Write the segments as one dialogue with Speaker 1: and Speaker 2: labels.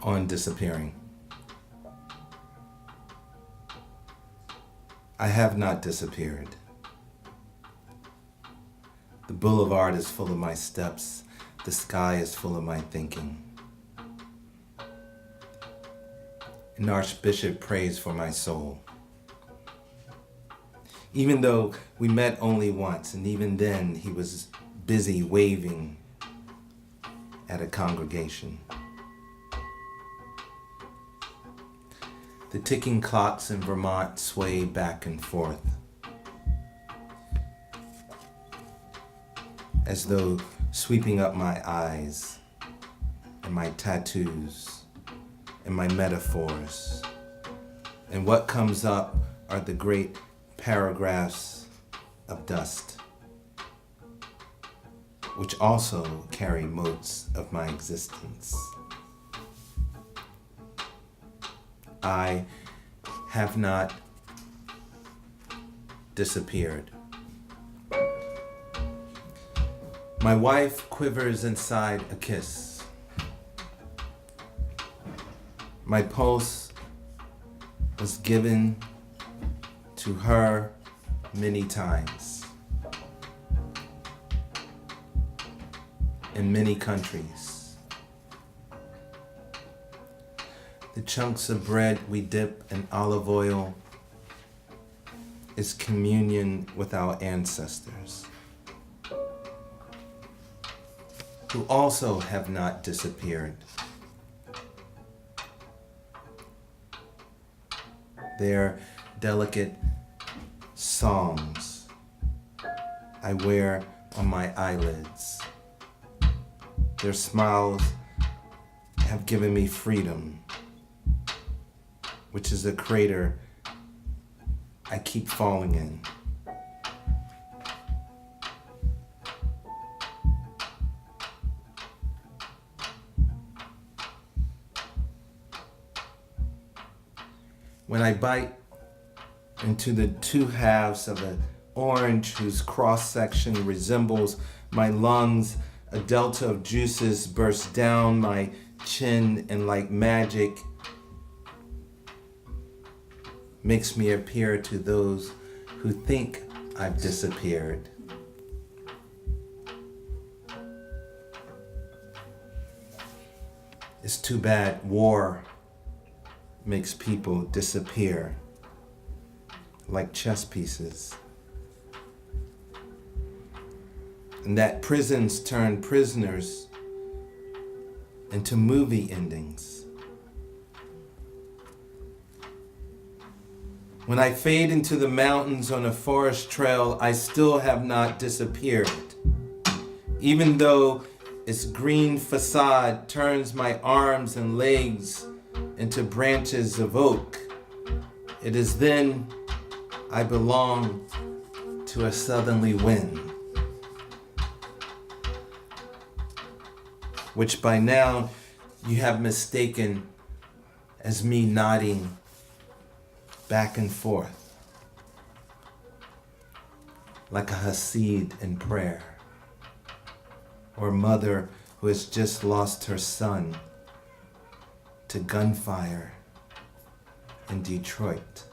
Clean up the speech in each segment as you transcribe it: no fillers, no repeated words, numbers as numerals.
Speaker 1: on disappearing. I have not disappeared. The boulevard is full of my steps. The sky is full of my thinking. An archbishop prays for my soul. Even though we met only once, and even then he was busy waving at a congregation. The ticking clocks in Vermont sway back and forth, as though sweeping up my eyes and my tattoos and my metaphors. And what comes up are the great paragraphs of dust, which also carry motes of my existence. I have not disappeared. My wife quivers inside a kiss. My pulse was given to her many times in many countries. The chunks of bread we dip in olive oil is communion with our ancestors, who also have not disappeared. Their delicate songs I wear on my eyelids. Their smiles have given me freedom, which is a crater I keep falling in. When I bite into the two halves of an orange whose cross-section resembles my lungs, a delta of juices bursts down my chin and like magic makes me appear to those who think I've disappeared. It's too bad war makes people disappear like chess pieces, and that prisons turn prisoners into movie endings. When I fade into the mountains on a forest trail, I still have not disappeared. Even though its green facade turns my arms and legs into branches of oak, it is then I belong to a southerly wind, which by now you have mistaken as me nodding back and forth like a Hasid in prayer, or a mother who has just lost her son to gunfire in Detroit.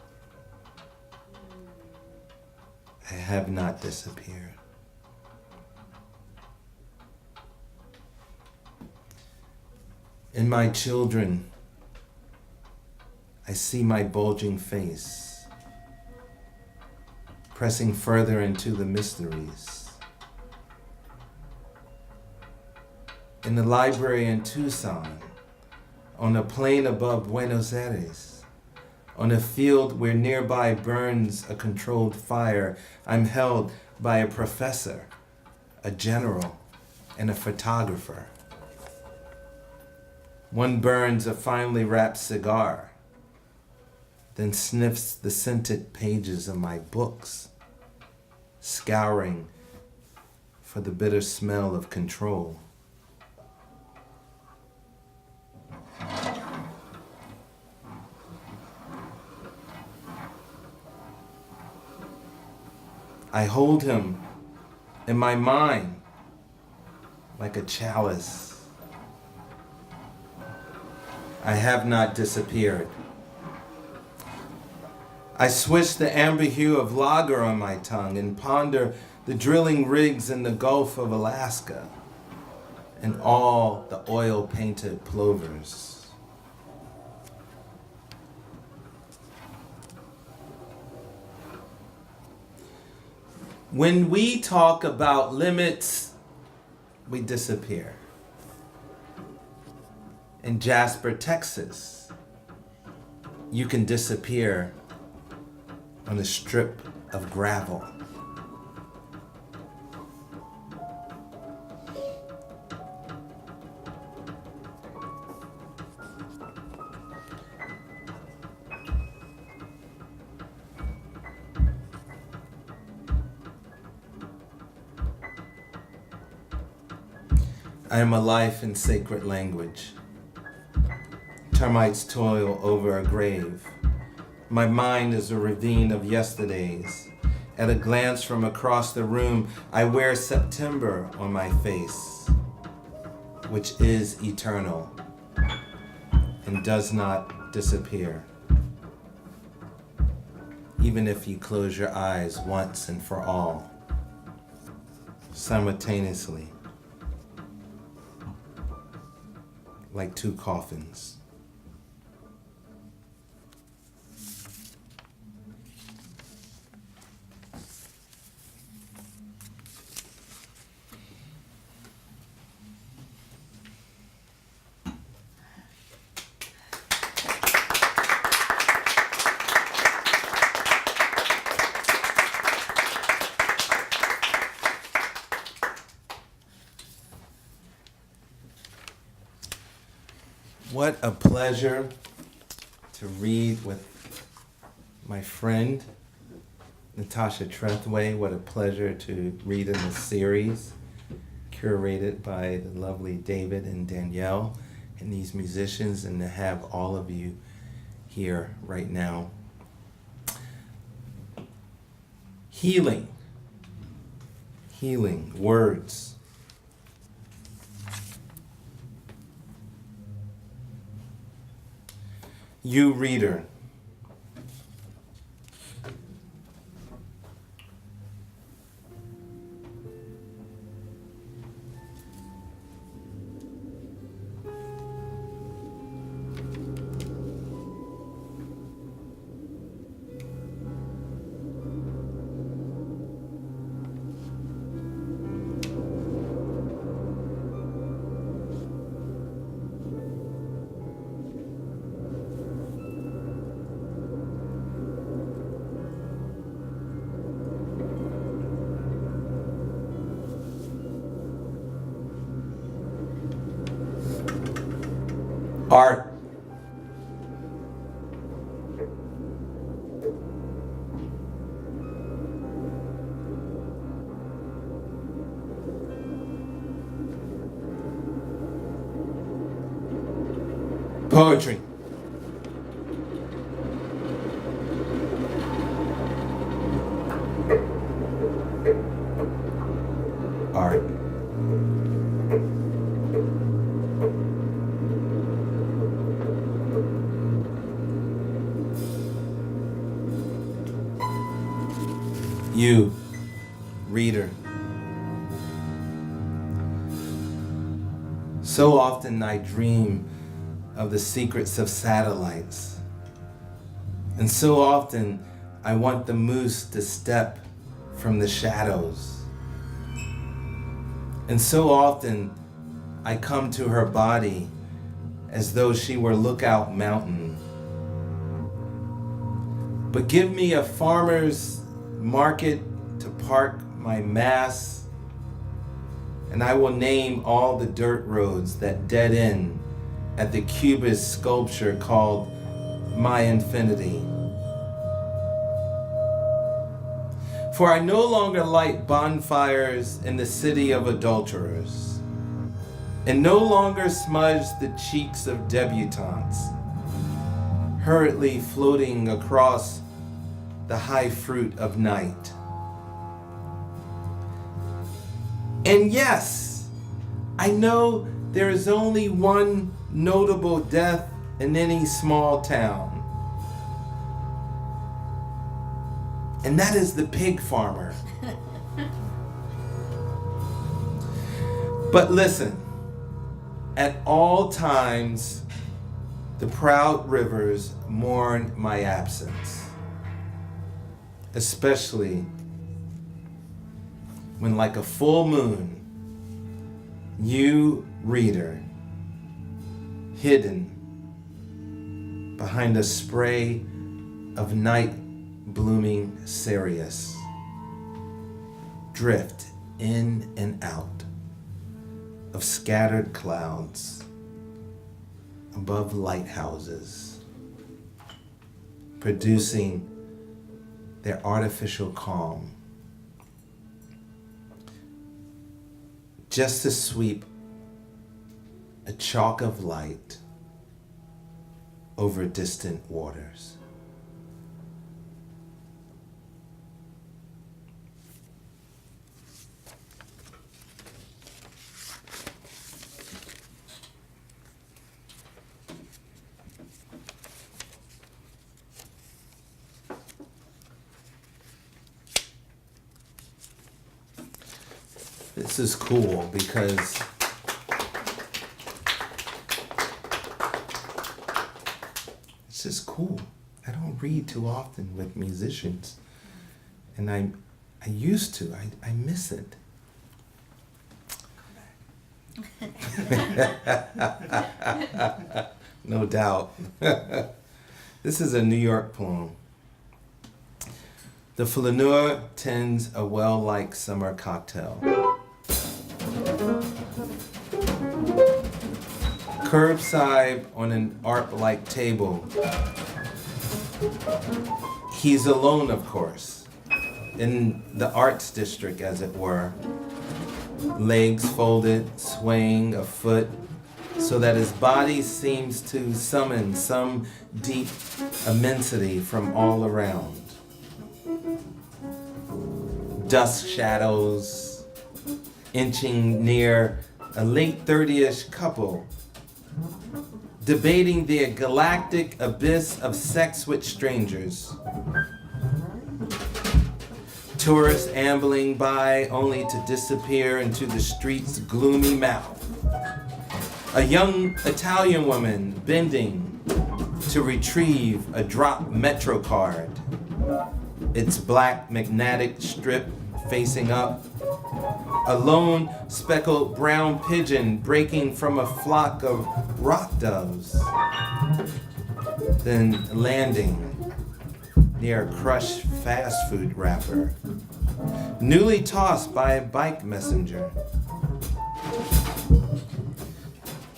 Speaker 1: I have not disappeared. In my children, I see my bulging face, pressing further into the mysteries. In the library in Tucson, on a plain above Buenos Aires, on a field where nearby burns a controlled fire, I'm held by a professor, a general, and a photographer. One burns a finely wrapped cigar, then sniffs the scented pages of my books, scouring for the bitter smell of control. I hold him in my mind like a chalice, I have not disappeared. I swish the amber hue of lager on my tongue and ponder the drilling rigs in the Gulf of Alaska and all the oil-painted plovers. When we talk about limits, we disappear. In Jasper, Texas, you can disappear on a strip of gravel. I am a life in sacred language. Termites toil over a grave. My mind is a ravine of yesterdays. At a glance from across the room, I wear September on my face, which is eternal and does not disappear. Even if you close your eyes once and for all, simultaneously, like two coffins. What a pleasure to read with my friend, Natasha Trethway. What a pleasure to read in this series, curated by the lovely David and Danielle and these musicians, and to have all of you here right now. Healing, words. You reader, art. Poetry. Art. You, reader. So often I dream of the secrets of satellites. And so often I want the moose to step from the shadows. And so often I come to her body as though she were Lookout Mountain. But give me a farmer's market to park my mass, and I will name all the dirt roads that dead end at the Cubist sculpture called My Infinity. For I no longer light bonfires in the city of adulterers, and no longer smudge the cheeks of debutantes, hurriedly floating across the high fruit of night. And yes, I know there is only one notable death in any small town. And that is the pig farmer. But listen, at all times, the proud rivers mourn my absence, especially when, like a full moon, you, reader, hidden behind a spray of night blooming cereus, drift in and out of scattered clouds above lighthouses, producing their artificial calm, just to sweep a chalk of light over distant waters. This is cool because it's just cool. I don't read too often with musicians, and I used to. I miss it. No doubt. This is a New York poem. The flaneur tends a well-liked summer cocktail. Curbside on an art-like table. He's alone, of course, in the arts district, as it were. Legs folded, swaying a foot, so that his body seems to summon some deep immensity from all around. Dusk shadows inching near a late 30-ish couple, debating the galactic abyss of sex with strangers. Tourists ambling by only to disappear into the street's gloomy mouth. A young Italian woman bending to retrieve a dropped Metro card, its black magnetic strip facing up. A lone speckled brown pigeon breaking from a flock of rock doves, then landing near a crushed fast food wrapper, newly tossed by a bike messenger.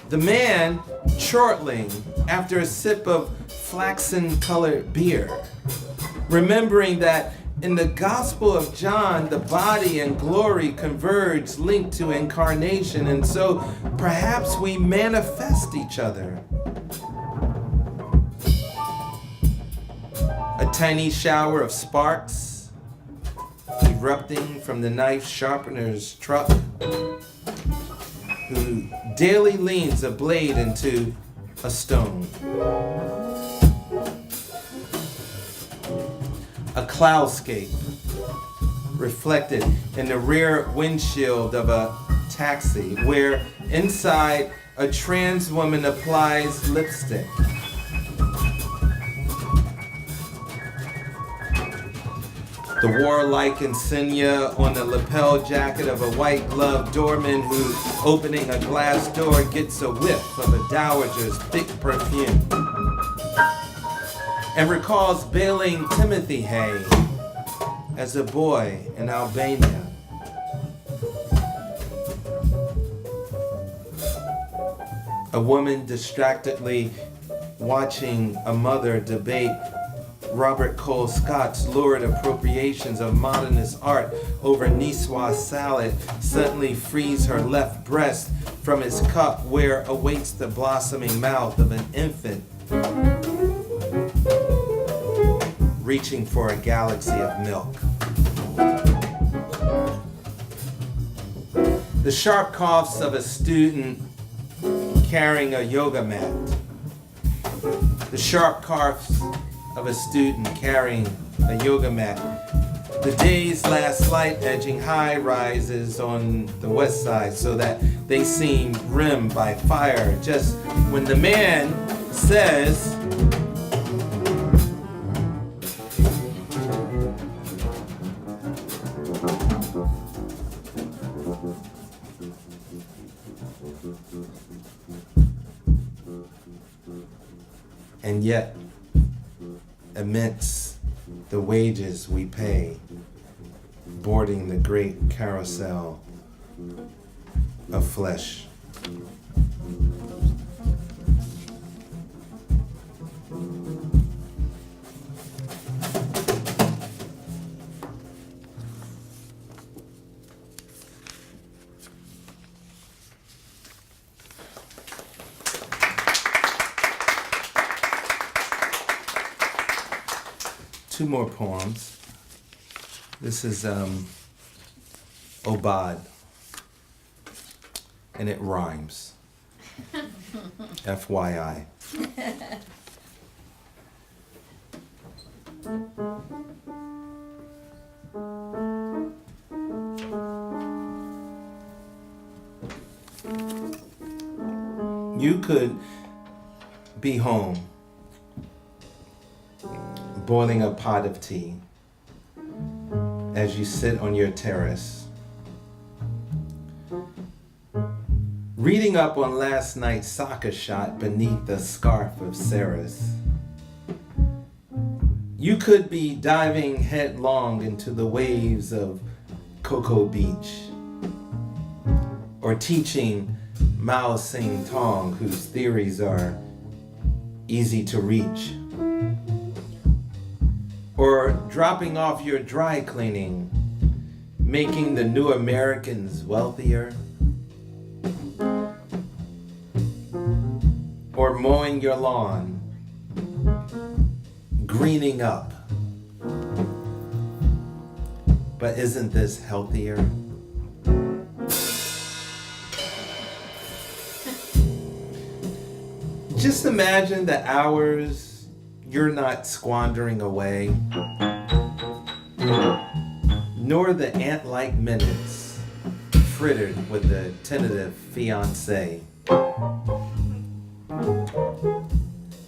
Speaker 1: The man chortling after a sip of flaxen-colored beer, remembering that in the Gospel of John, the body and glory converge, linked to incarnation, and so perhaps we manifest each other. A tiny shower of sparks erupting from the knife sharpener's truck, who daily leans a blade into a stone. A cloudscape reflected in the rear windshield of a taxi, where inside a trans woman applies lipstick. The warlike insignia on the lapel jacket of a white-gloved doorman who, opening a glass door, gets a whiff of a dowager's thick perfume, and recalls baling Timothy hay as a boy in Albania. A woman distractedly watching a mother debate Robert Cole Scott's lurid appropriations of modernist art over Niçoise salad suddenly frees her left breast from its cup where awaits the blossoming mouth of an infant reaching for a galaxy of milk. The sharp coughs of a student carrying a yoga mat. The sharp coughs of a student carrying a yoga mat. The day's last light edging high rises on the west side so that they seem rimmed by fire. Just when the man says, and yet, amidst the wages we pay, boarding the great carousel of flesh. Two more poems. This is Obad, and it rhymes. FYI. You could be home, boiling a pot of tea as you sit on your terrace, reading up on last night's soccer shot beneath the scarf of Sarah's. You could be diving headlong into the waves of Cocoa Beach, or teaching Mao Sing Tong, whose theories are easy to reach, or dropping off your dry cleaning, making the new Americans wealthier, or mowing your lawn, greening up. But isn't this healthier? Just imagine the hours you're not squandering away, nor the ant-like minutes frittered with the tentative fiancé.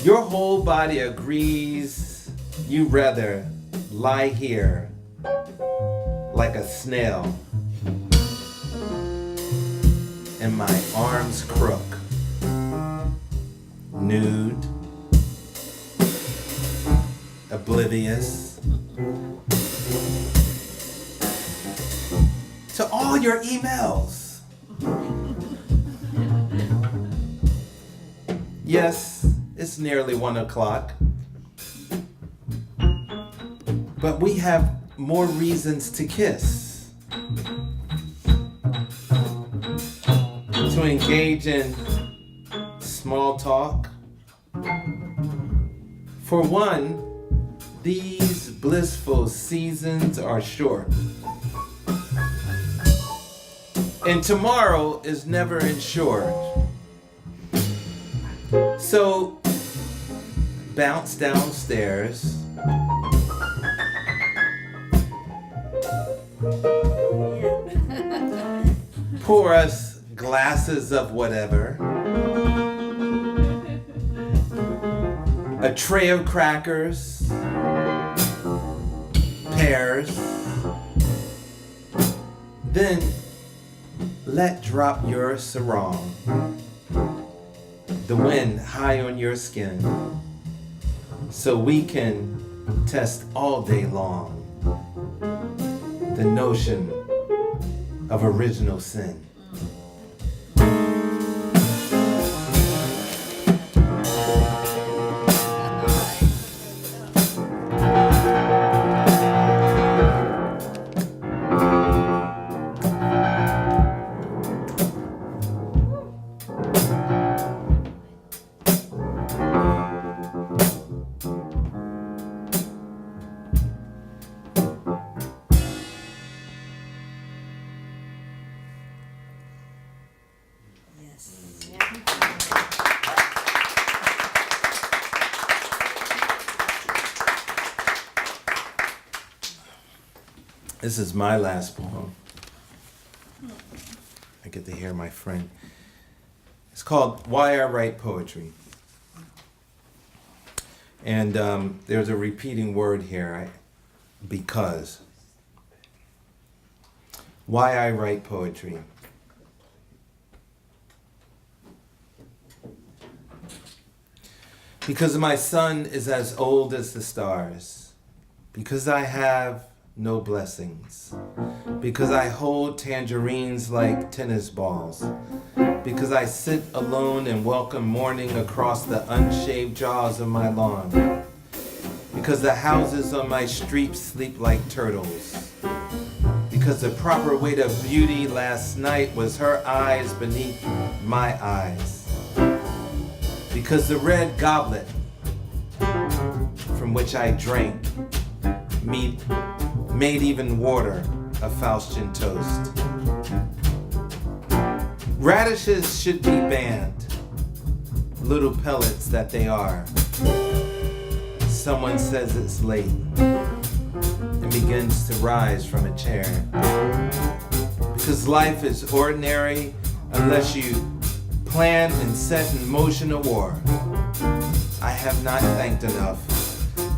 Speaker 1: Your whole body agrees you'd rather lie here like a snail in my arms crook, nude, oblivious to all your emails. Yes, it's nearly 1 o'clock, but we have more reasons to kiss, to engage in small talk. For one, these blissful seasons are short, and tomorrow is never insured. So bounce downstairs, pour us glasses of whatever, a tray of crackers, pears, then let drop your sarong, the wind high on your skin, so we can test all day long the notion of original sin. This is my last poem. I get to hear my friend. It's called Why I Write Poetry. And there's a repeating word here, because. Why I write poetry. Because my son is as old as the stars. Because I have no blessings. Because I hold tangerines like tennis balls. Because I sit alone and welcome morning across the unshaved jaws of my lawn. Because the houses on my street sleep like turtles. Because the proper weight of beauty last night was her eyes beneath my eyes. Because the red goblet from which I drank made even water a Faustian toast. Radishes should be banned, little pellets that they are. Someone says it's late and begins to rise from a chair. Because life is ordinary unless you plan and set in motion a war. I have not thanked enough.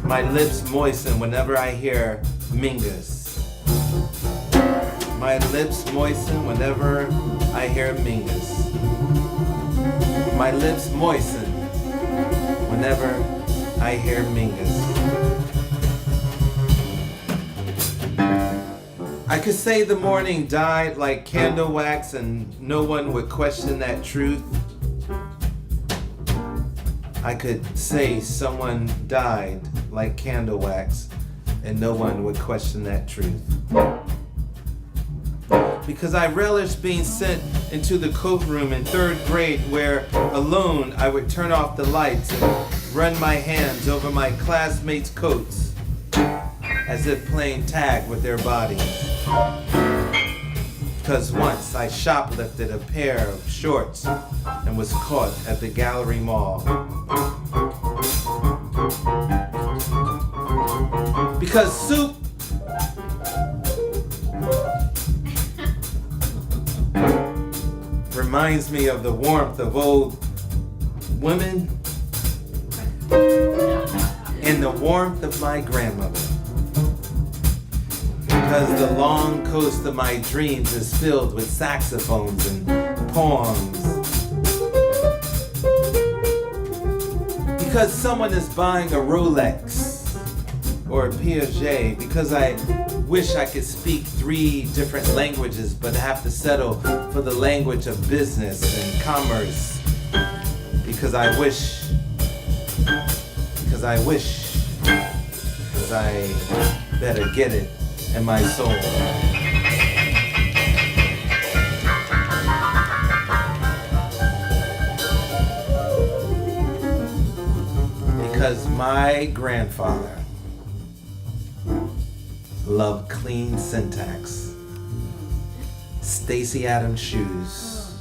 Speaker 1: My lips moisten whenever I hear Mingus. My lips moisten whenever I hear Mingus. My lips moisten whenever I hear Mingus. I could say the morning died like candle wax and no one would question that truth. I could say someone died like candle wax and no one would question that truth. Because I relished being sent into the coat room in 3rd grade where alone I would turn off the lights and run my hands over my classmates' coats as if playing tag with their bodies. Because once I shoplifted a pair of shorts and was caught at the Gallery Mall. Because soup reminds me of the warmth of old women and the warmth of my grandmother. Because the long coast of my dreams is filled with saxophones and poems. Because someone is buying a Rolex or a Piaget. Because I wish I could speak 3 different languages but have to settle for the language of business and commerce. Because I better get it in my soul. Because my grandfather loved clean syntax, Stacey Adams shoes,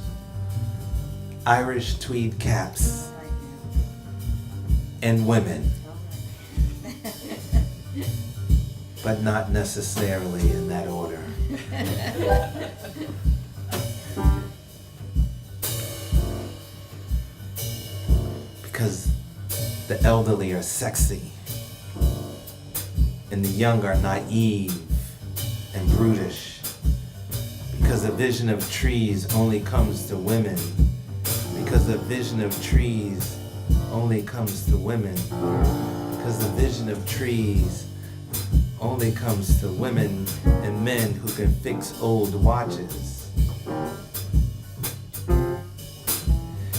Speaker 1: Irish tweed caps, and women. But not necessarily in that order. Because the elderly are sexy, and the young are naive and brutish. Because the vision of trees only comes to women. Because the vision of trees only comes to women. Because the vision of trees only comes to women and men who can fix old watches.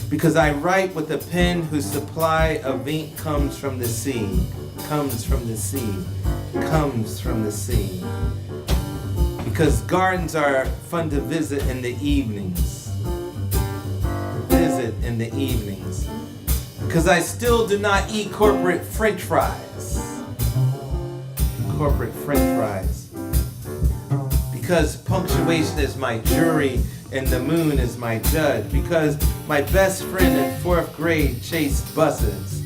Speaker 1: Because I write with a pen whose supply of ink comes from the sea, comes from the sea, comes from the sea. Because gardens are fun to visit in the evenings. Visit in the evenings. Because I still do not eat corporate French fries. Corporate French fries. Because punctuation is my jury and the moon is my judge. Because my best friend in 4th grade chased buses.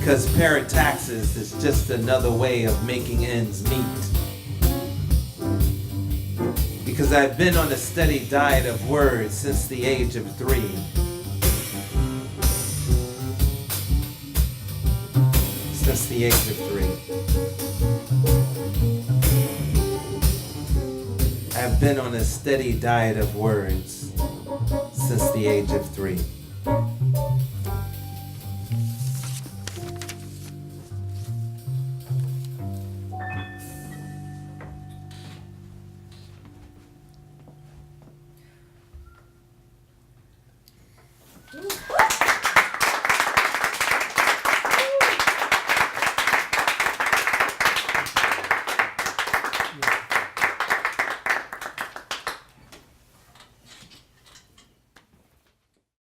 Speaker 1: Because parent taxes is just another way of making ends meet. Because I've been on a steady diet of words since the age of 3. Since the age of 3. I've been on a steady diet of words since the age of 3.